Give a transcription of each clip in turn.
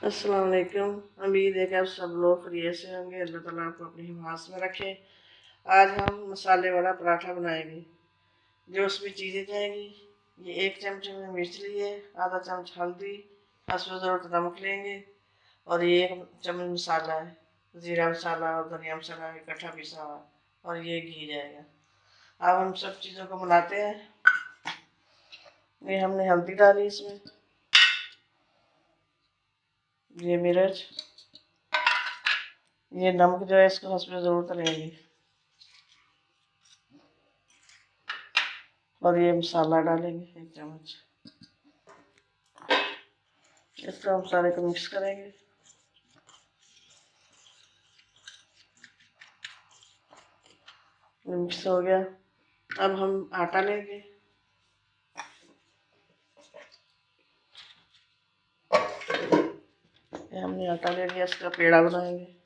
अस्सलाम वालेकुम। उम्मीद है कि आप सब लोग खैरियत से होंगे। अल्लाह ताला आपको अपनी हिफाज़त में रखे। आज हम मसाले वाला पराठा बनाएंगे। जो उसमें चीज़ें जाएंगी, ये 1 चम्मच में मिर्च लिए, आधा चम्मच हल्दी, हस्ब ज़रूरत नमक लेंगे, और ये 1 चम्मच मसाला है, ज़ीरा मसाला और धनिया मसाला इकट्ठा पिसा हुआ, और ये घी जाएगा। अब हम सब चीज़ों को मिलाते हैं। ये हमने हल्दी डाली इसमें, ये मिर्च, ये नमक जो है इसको हस्ब ज़रूरत लेंगे, और ये मसाला डालेंगे 1 चम्मच। इसको हम सारे को मिक्स करेंगे। मिक्स हो गया। अब हम आटा लेंगे। ये हमने आटा ले लिया, इसका पेड़ा बनाएंगे।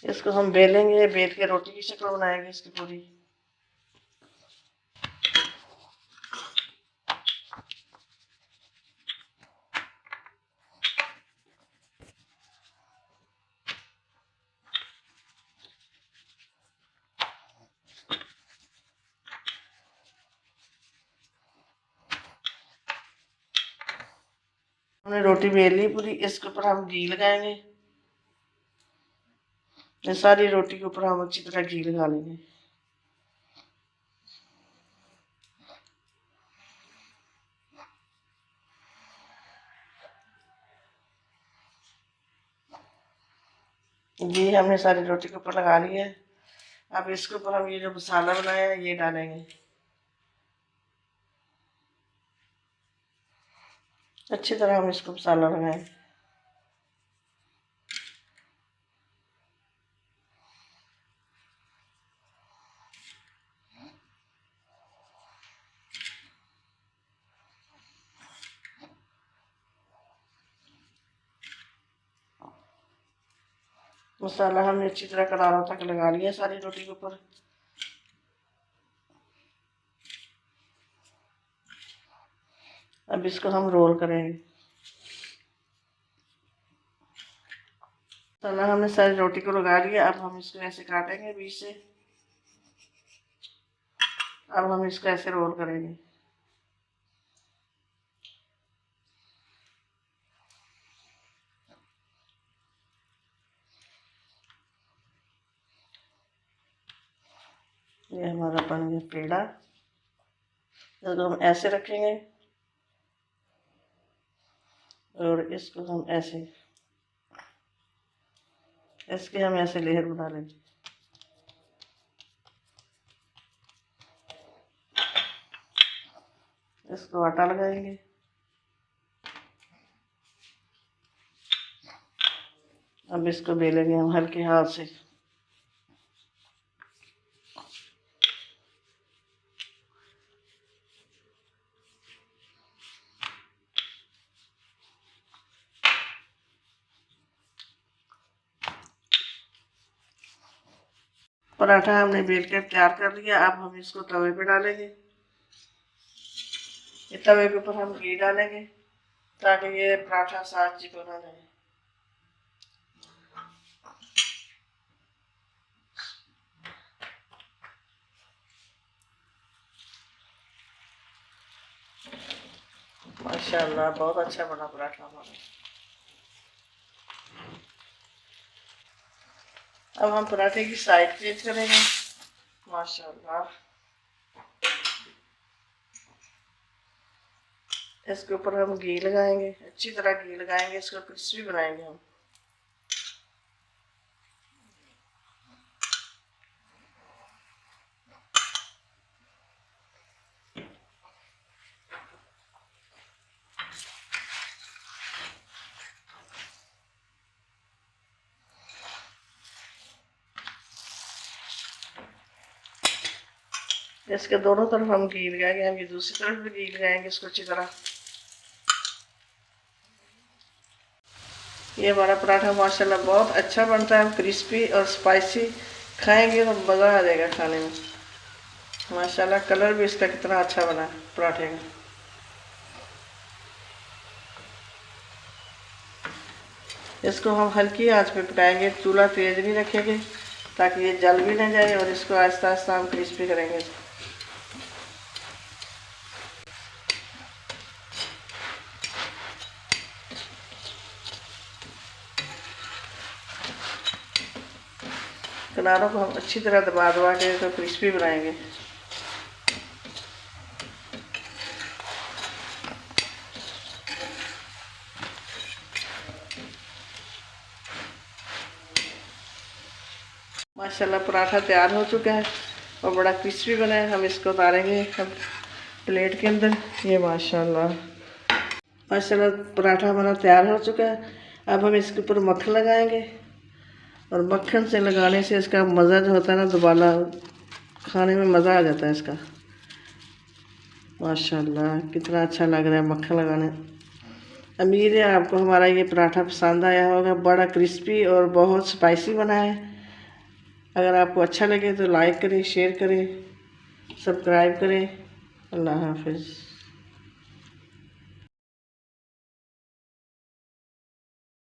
इसको हम बेलेंगे, बेल के रोटी की शक्ल बनाएंगे इसकी पूरी। हमने रोटी बेल ली पूरी, इसके ऊपर हम घी लगाएंगे। ये सारी रोटी के ऊपर हम अच्छी तरह घी लगा लेंगे। घी हमने सारी रोटी के ऊपर लगा लिया है। अब इसके ऊपर हम ये जो मसाला बनाया है ये डालेंगे। अच्छी तरह हम इसको मसाला लगाएंगे। मसाला हमने अच्छी तरह करारों तक लगा लिया सारी रोटी के ऊपर। अब इसको हम रोल करेंगे। मसाला हमने सारी रोटी को लगा लिया। अब हम इसको ऐसे काटेंगे बीच से। अब हम इसको ऐसे रोल करेंगे। ये हमारा बन गया पेड़ा। इसको हम ऐसे रखेंगे, और इसको हम ऐसे, इसके हम ऐसे लेयर बना लेंगे। इसको आटा लगाएंगे। अब इसको बेलेंगे हम हल्के हाथ से। पराठा हमने बेल कर तैयार कर लिया। अब हम इसको तवे पे डालेंगे। ये तवे के ऊपर हम घी डालेंगे ताकि ये पराठा साथ चिपक ना जाए। माशाल्लाह बहुत अच्छा बना पराठा हमारा। अब हम पराठे की साइड चेंज करेंगे। माशाल्लाह इसके ऊपर हम घी लगाएंगे, अच्छी तरह घी लगाएंगे। इसको क्रिस्पी बनाएंगे हम। इसके दोनों तरफ हम घी लगाएंगे। हम ये दूसरी तरफ भी घी लगाएंगे इसको अच्छी तरह। ये हमारा पराठा माशाल्लाह बहुत अच्छा बनता है, क्रिस्पी और स्पाइसी, खाएंगे तो मज़ा आ जाएगा खाने में। माशाल्लाह कलर भी इसका कितना अच्छा बना है पराठे का। इसको हम हल्की आंच पे पकाएंगे, चूल्हा तेज नहीं रखेंगे ताकि ये जल भी ना जाए, और इसको आहिस्ता आहिस्ता हम क्रिस्पी करेंगे। किनारों को हम अच्छी तरह दबा दबा के तो क्रिस्पी बनाएंगे। माशाल्लाह पराठा तैयार हो चुका है और बड़ा क्रिस्पी बना है। हम इसको उतारेंगे हम प्लेट के अंदर। ये माशाल्लाह पराठा हमारा तैयार हो चुका है। अब हम इसके ऊपर मक्खन लगाएंगे, और मक्खन से लगाने से इसका मज़ा जो होता है ना, दोबारा खाने में मज़ा आ जाता है इसका। माशाल्लाह कितना अच्छा लग रहा है मक्खन लगाने। उम्मीद है आपको हमारा ये पराठा पसंद आया होगा। बड़ा क्रिस्पी और बहुत स्पाइसी बना है। अगर आपको अच्छा लगे तो लाइक करें, शेयर करें, सब्सक्राइब करें। अल्लाह हाफिज़।